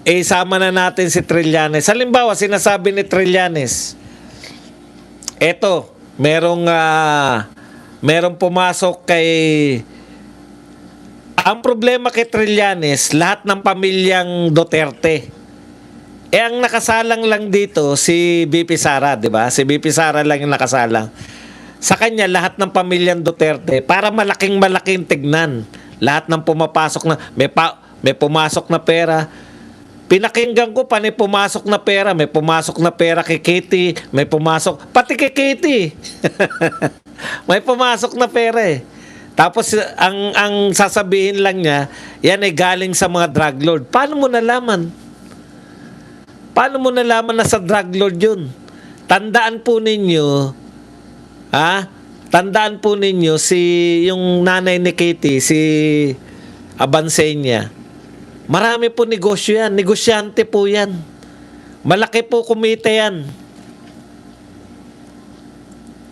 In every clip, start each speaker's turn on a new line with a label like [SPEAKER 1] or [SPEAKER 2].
[SPEAKER 1] isama na natin si Trillanes. Halimbawa, sinasabi ni Trillanes, eto, merong pumasok kay... Ang problema kay Trillanes, lahat ng pamilyang Duterte. Ang nakasalang lang dito, si BP Sara, di ba? Si BP Sara lang yung nakasalang. Sa kanya, lahat ng pamilyang Duterte, para malaking tignan. Lahat ng pumapasok na, may pumasok na pera. Pinakinggan ko pa, may pumasok na pera. May pumasok na pera kay Katie. May pumasok, pati kay Katie. May pumasok na pera eh. Tapos ang sasabihin lang niya, yan ay galing sa mga drug lord. Paano mo nalaman? Paano mo nalaman na sa drug lord yun? Tandaan po ninyo, tandaan po ninyo yung nanay ni Katie, si Abansenya. Marami po negosyo yan. Negosyante po yan. Malaki po kumita yan.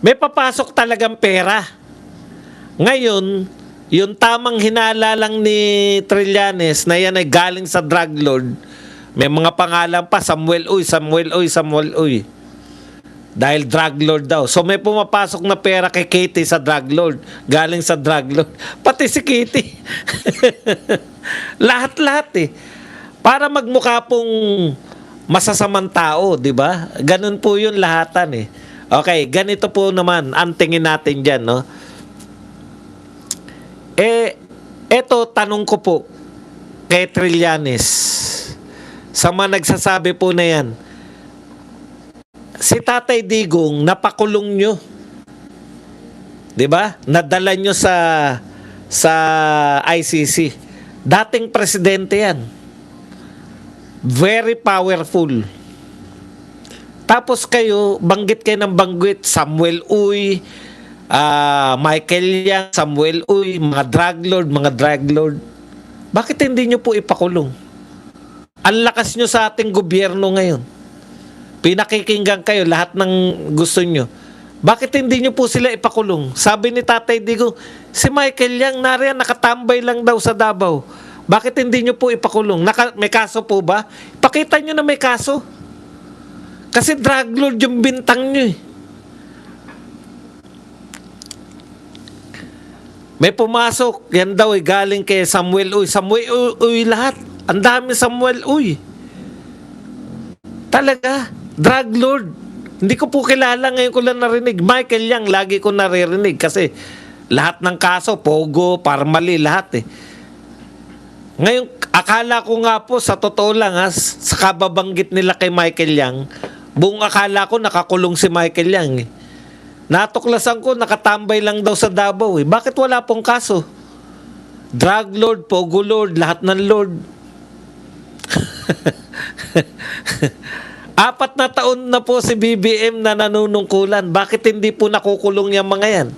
[SPEAKER 1] May papasok talagang pera. Ngayon, yung tamang hinala lang ni Trillanes na yan ay galing sa drug lord, may mga pangalan pa, Samuel Uy. Dahil drug lord daw. So may pumapasok na pera kay Katie sa drug lord, galing sa drug lord. Pati si Katie. Lahat-lahat eh. Para magmukha pong masasamang tao, di ba? Ganun po yung lahatan eh. Okay, ganito po naman, ang tingin natin dyan, no? Eto, tanong ko po kay Trillanes, sa mga nagsasabi po na yan, si Tatay Digong, napakulong nyo. Diba? Nadala nyo sa ICC. Dating presidente yan. Very powerful. Tapos kayo, banggit kayo ng banggit, Samuel Uy, Michael Yang, Samuel Uy, mga drug lord. Bakit hindi nyo po ipakulong? Ang lakas nyo sa ating gobyerno ngayon. Pinakikinggan kayo lahat ng gusto nyo. Bakit hindi nyo po sila ipakulong? Sabi ni Tatay Digong, si Michael Yang nariyan nakatambay lang daw sa Davao. Bakit hindi nyo po ipakulong? May kaso po ba? Pakita nyo na may kaso. Kasi drug lord yung bintang nyo eh. May pumasok, yan daw ay galing kay Samuel Uy. Samuel Uy lahat. Ang dami Samuel Uy. Talaga, drug lord. Hindi ko po kilala, ngayon ko lang narinig. Michael Yang, lagi ko naririnig kasi lahat ng kaso, Pogo, Parmali, lahat eh. Ngayon, akala ko nga po, sa totoo lang sa kababanggit nila kay Michael Yang, buong akala ko nakakulong si Michael Yang eh. Natuklasan ko, nakatambay lang daw sa Davao eh. Bakit wala pong kaso? Drug lord, Pogo lord, lahat ng lord. 4 na taon na po si BBM na nanunungkulan. Bakit hindi po nakukulong yung mga yan?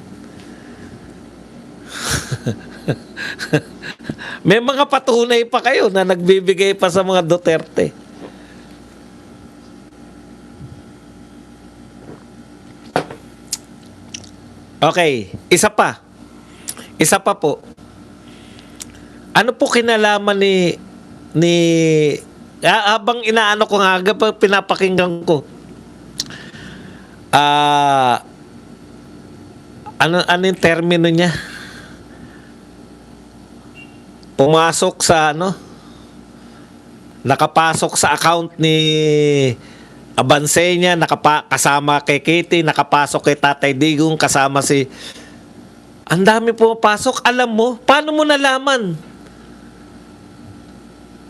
[SPEAKER 1] May mga patunay pa kayo na nagbibigay pa sa mga Duterte. Okay, isa pa po. Ano po kinalaman ni habang inaano ko nga, pinapakinggan ko. Ano yung termino niya? Pumasok sa nakapasok sa account ni Abansenya, kasama kay Katie, nakapasok kay Tatay Digong, kasama si... Ang dami pumapasok. Alam mo, paano mo nalaman?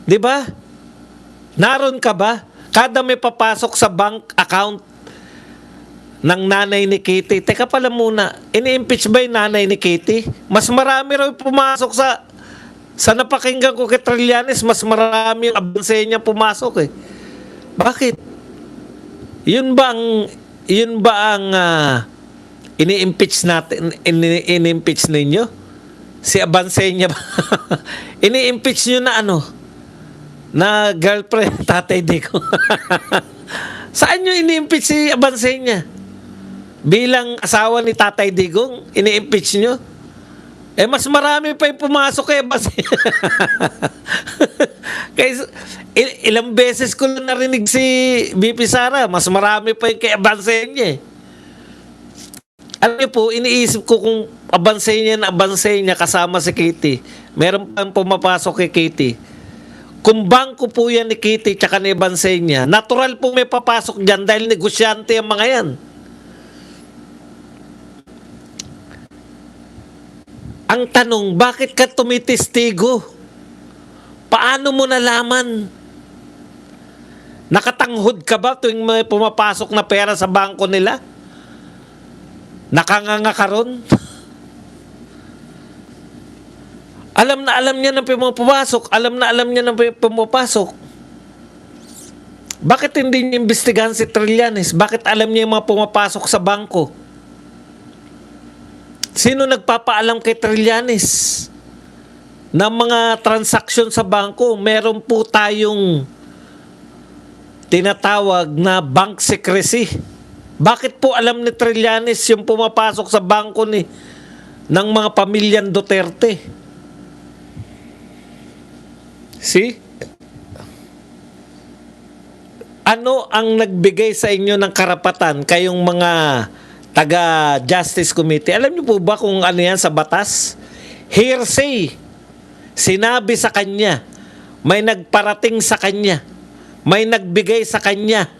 [SPEAKER 1] Di ba? Naroon ka ba? Kada may papasok sa bank account ng nanay ni Katie, teka pala muna, ini-impeach ba yung nanay ni Katie? Mas marami raw pumasok sa napakinggan ko kay Trillanes, mas marami yung Abansenya pumasok eh. Bakit? Yun ba ang ini-impeach natin, ini-impeach ninyo? Si Abansenya ba? Ini-impeach nyo na na girlfriend Tatay Digong. Saan nyo ini-impeach si Abansenya? Bilang asawa ni Tatay Digong, ini-impeach nyo? Mas marami pa yung pumasok kay Abansenya. Kaya ilang beses ko lang narinig si BP Sara, mas marami pa yung kay Abansenya eh. Alam niyo po, iniisip ko kung Abansenya kasama si Kitty. Meron pang pumapasok kay Kitty. Kung bangko po yan ni Kitty tsaka ni Abansenya, natural po may papasok dyan dahil negosyante ang mga yan. Ang tanong, bakit ka tumitestigo? Paano mo nalaman? Nakatanghod ka ba tuwing may pumapasok na pera sa bangko nila? Nakanganga ka ron? Alam na alam niya na pumapasok. Alam na alam niya na pumapasok. Bakit hindi niya imbestigahan si Trillanes? Bakit alam niya yung mga pumapasok sa bangko? Sino nagpapaalam kay Trillanes ng mga transaksyon sa bangko? Meron po tayong tinatawag na bank secrecy. Bakit po alam ni Trillanes yung pumapasok sa bangko ng mga pamilyang Duterte? See? Ano ang nagbigay sa inyo ng karapatan kayong mga taga-Justice Committee? Alam niyo po ba kung ano yan sa batas? Hearsay. Sinabi sa kanya. May nagparating sa kanya. May nagbigay sa kanya.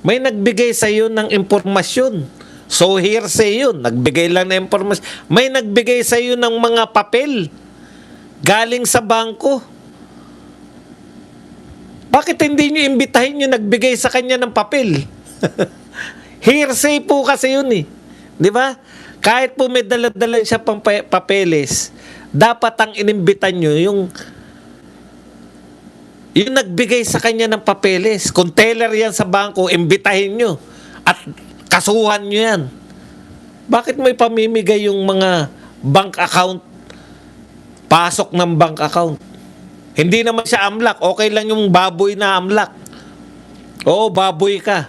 [SPEAKER 1] May nagbigay sa iyo ng impormasyon. So hearsay yun. Nagbigay lang ng impormasyon. May nagbigay sa iyo ng mga papel. Galing sa bangko. Bakit hindi nyo imbitahin yung nagbigay sa kanya ng papel? Hearsay po kasi yun eh. Di ba? Kahit po may dala-dala siya pang papeles, dapat ang inimbitan nyo yung nagbigay sa kanya ng papeles. Kung teller yan sa bangko, imbitahin nyo. At kasuhan nyo yan. Bakit may pamimigay yung mga bank account, pasok ng bank account? Hindi naman siya amlak. Okay lang yung baboy na amlak. Oo, baboy ka.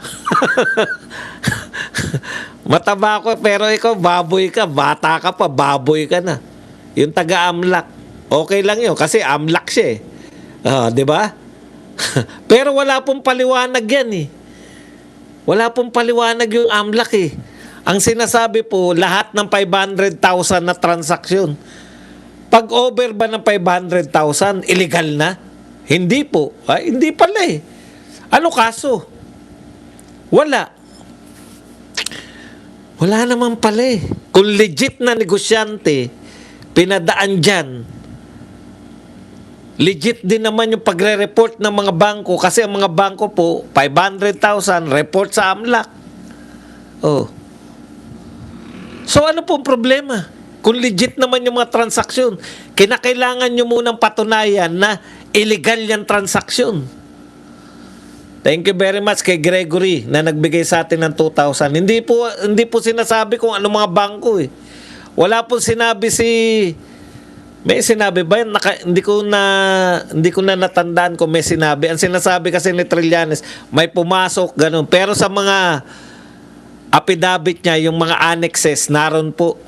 [SPEAKER 1] Mataba ko, pero ikaw, baboy ka. Bata ka pa, baboy ka na. Yung taga-amlak. Okay lang yun, kasi amlak siya eh. Di ba? Pero wala pong paliwanag yan eh. Wala pong paliwanag yung amlak eh. Ang sinasabi po, lahat ng 500,000 na transaksyon. Pag over ba ng 500,000, illegal na? Hindi po. Hindi pala eh. Ano kaso? Wala. Wala naman pala eh. Kung legit na negosyante, pinadaan dyan, legit din naman yung pagre-report ng mga bangko kasi ang mga bangko po, 500,000, report sa AMLAC. Oh. So ano pong problema? Kung legit naman yung mga transaksyon, kinakailangan nyo munang patunayan na illegal yung transaksyon. Thank you very much kay Gregory na nagbigay sa atin ng 2,000. Hindi po sinasabi kung ano mga bangko eh. Wala po sinabi may sinabi ba yan? Hindi ko na natandaan kung may sinabi. Ang sinasabi kasi ni Trillanes, may pumasok, ganun. Pero sa mga affidavit niya, yung mga annexes, naroon po.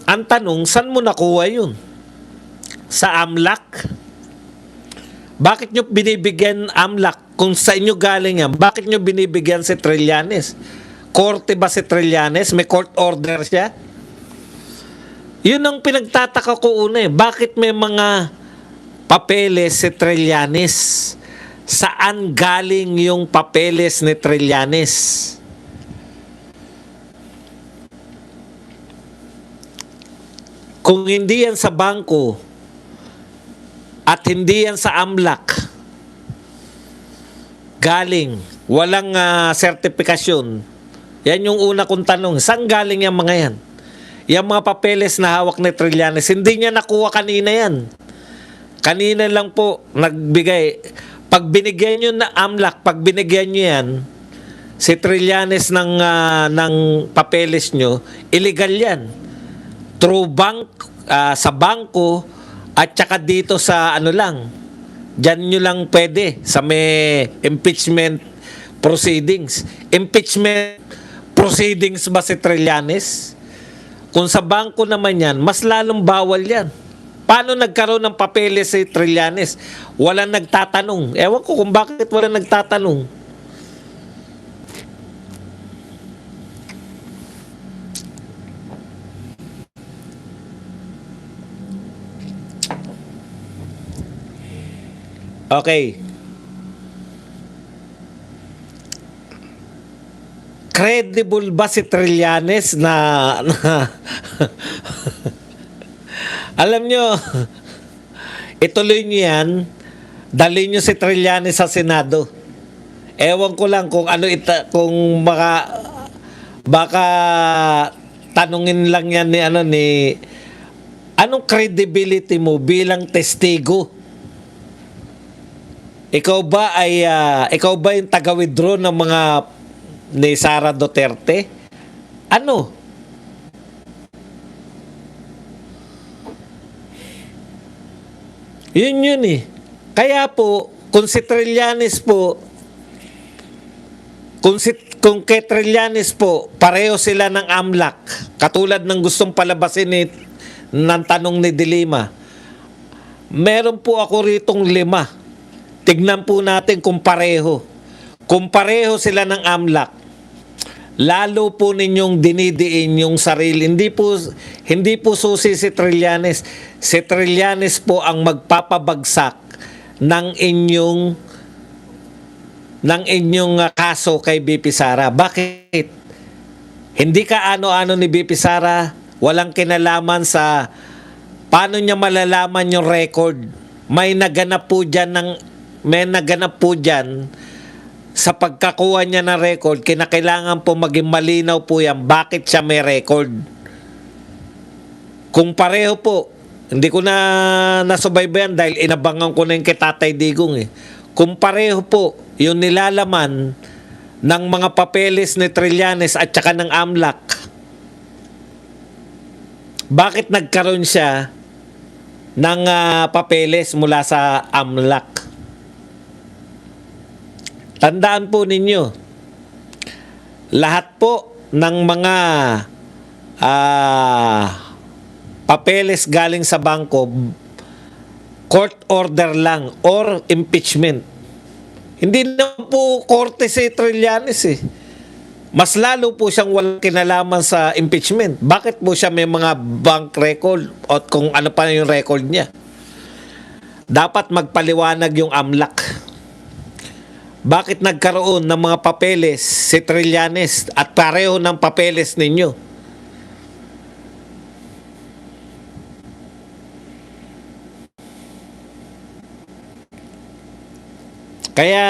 [SPEAKER 1] Ang tanong, saan mo nakuha yun? Sa AMLAC? Bakit nyo binibigyan AMLAC? Kung sa inyo galing yan, bakit nyo binibigyan si Trillanes? Korte ba si Trillanes? May court order siya? Yun ang pinagtataka ko una eh. Bakit may mga papeles si Trillanes? Saan galing yung papeles ni Trillanes? Kung hindi yan sa bangko at hindi yan sa AMLAC, galing, walang sertifikasyon, yan yung una kong tanong. Saan galing yung mga yan? Yung mga papeles na hawak ni Trillanes, hindi niya nakuha kanina yan. Kanina lang po nagbigay. Pag binigyan nyo na AMLAC, pag binigyan nyo yan, si Trillanes ng papeles nyo, illegal yan. Through bank, sa bangko, at saka dito sa ano lang, dyan nyo lang pwede sa may impeachment proceedings. Impeachment proceedings ba si Trillanes? Kung sa bangko naman yan, mas lalong bawal yan. Paano nagkaroon ng papeles si Trillanes? Walang nagtatanong. Ewan ko kung bakit walang nagtatanong. Okay. Credible ba si Trillanes na alam nyo, ituloy nyo yan, dalhin nyo si Trillanes sa Senado. Ewan ko lang kung ano kung baka tanungin lang yan ni anong credibility mo bilang testigo? Ikaw ba yung taga-withdraw ng mga ni Sara Duterte? Ano? Yun eh. Kaya po, kung si Trillanes po, kung kay Trillanes po, pareho sila ng AMLAC, katulad ng gustong palabasin ng tanong ni Dilima, meron po ako ritong 5. Tignan po natin kung pareho. Kung pareho sila ng AMLAC, lalo po ninyong dinidiin yung sarili. Hindi po susi si Trillanes. Si Trillanes po ang magpapabagsak ng inyong kaso kay BP Sara. Bakit? Hindi ka ano-ano ni BP Sara, walang kinalaman sa paano niya malalaman yung record. May naganap po dyan sa pagkakuha niya ng record, kinakailangan po maging malinaw po yan bakit siya may record. Kung pareho po, hindi ko na nasubaybayan dahil inabangan ko na yung kay Tatay Digong eh. Kung pareho po yung nilalaman ng mga papeles ni Trillanes at saka ng AMLAC, bakit nagkaroon siya ng papeles mula sa AMLAC? Tandaan po ninyo, lahat po ng mga papeles galing sa bangko, court order lang or impeachment. Hindi na po korte si Trillanes eh. Mas lalo po siyang walang kinalaman sa impeachment. Bakit po siya may mga bank record o kung ano pa yung record niya? Dapat magpaliwanag yung AMLAC. Bakit nagkaroon ng mga papeles si Trillanes at pareho ng papeles ninyo? Kaya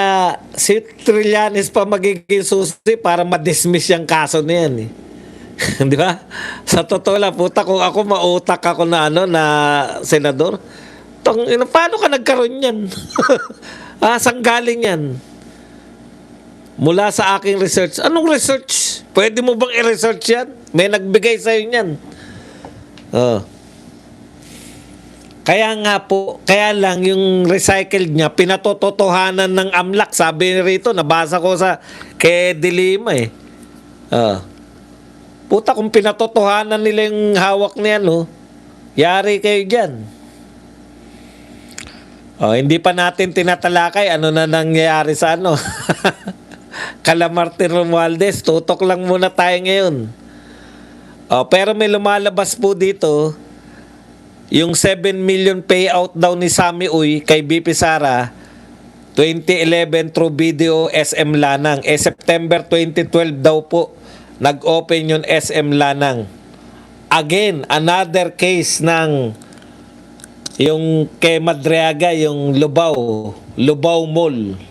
[SPEAKER 1] si Trillanes pa magiging susi para ma-dismiss yung kaso na yan eh. Di ba? Sa totoo lang, puta, kung ako mautak ako na senador, paano ka nagkaroon yan? Saan galing yan? Mula sa aking research. Anong research? Pwede mo bang i-research yan? May nagbigay sa'yo yan. Kaya nga po, kaya lang yung recycled niya, pinatototohanan ng AMLAC. Sabi rito, nabasa ko kay Dilima eh. Puta, kung pinatotohanan nila yung hawak niya, yari kayo dyan. Hindi pa natin tinatalakay ano na nangyayari sa Calamarte Romualdez. Tutok lang muna tayo ngayon. Pero may lumalabas po dito, yung 7 million payout daw ni Sammy Uy kay BP Sara 2011 through video SM Lanang. September 2012 daw po nag-open yung SM Lanang. Again, another case ng yung kay Madriaga, yung Lubao Mall.